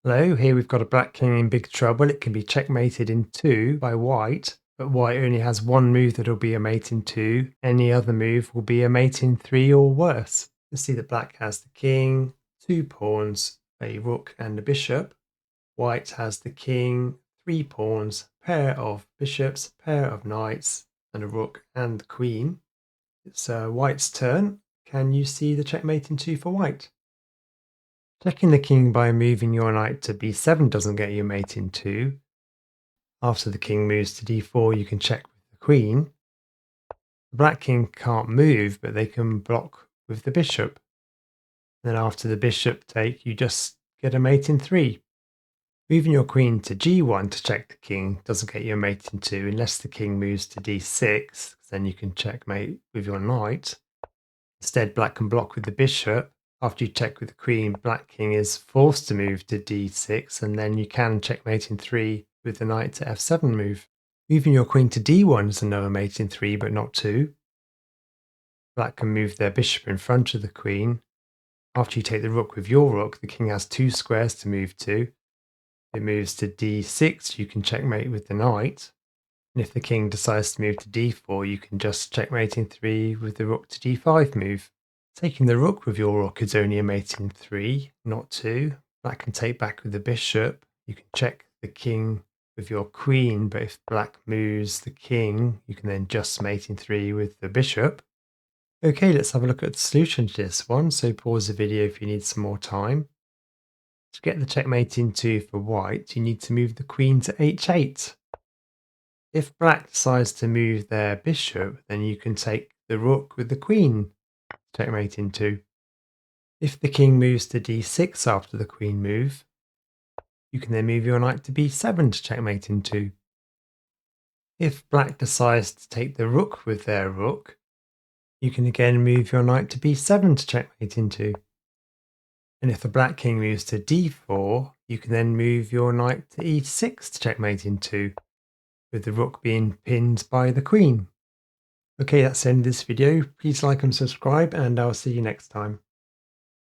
Hello, here we've got a black king in big trouble. It can be checkmated in 2 by white, but white only has one move that'll be a mate in 2. Any other move will be a mate in 3 or worse. You see that black has the king, 2 pawns, a rook and a bishop. White has the king, 3 pawns, pair of bishops, pair of knights, and a rook and the queen. It's white's turn. Can you see the checkmate in 2 for white? Checking the king by moving your knight to b7 doesn't get your mate in 2. After the king moves to d4, you can check with the queen. The black king can't move, but they can block with the bishop. Then after the bishop take, you just get a mate in 3. Moving your queen to g1 to check the king doesn't get your mate in 2 unless the king moves to d6, then you can checkmate with your knight. Instead, black can block with the bishop. After you check with the queen, black king is forced to move to d6, and then you can checkmate in 3 with the knight to f7 move. Moving your queen to d1 is another mate in 3, but not 2. Black can move their bishop in front of the queen. After you take the rook with your rook, the king has 2 squares to move to. If it moves to d6, you can checkmate with the knight. And if the king decides to move to d4, you can just checkmate in 3 with the rook to d5 move. Taking the rook with your rook is only a mate in 3, not 2. Black can take back with the bishop. You can check the king with your queen, but if black moves the king, you can then just mate in 3 with the bishop. Okay, let's have a look at the solution to this one. So pause the video if you need some more time. To get the checkmate in 2 for white, you need to move the queen to h8. If black decides to move their bishop, then you can take the rook with the queen, checkmate in 2. If the king moves to d6 after the queen move, you can then move your knight to b7 to checkmate in 2. If black decides to take the rook with their rook, you can again move your knight to b7 to checkmate in 2. And if the black king moves to d4, you can then move your knight to e6 to checkmate in 2, with the rook being pinned by the queen. Okay, that's the end of this video. Please like and subscribe, and I'll see you next time.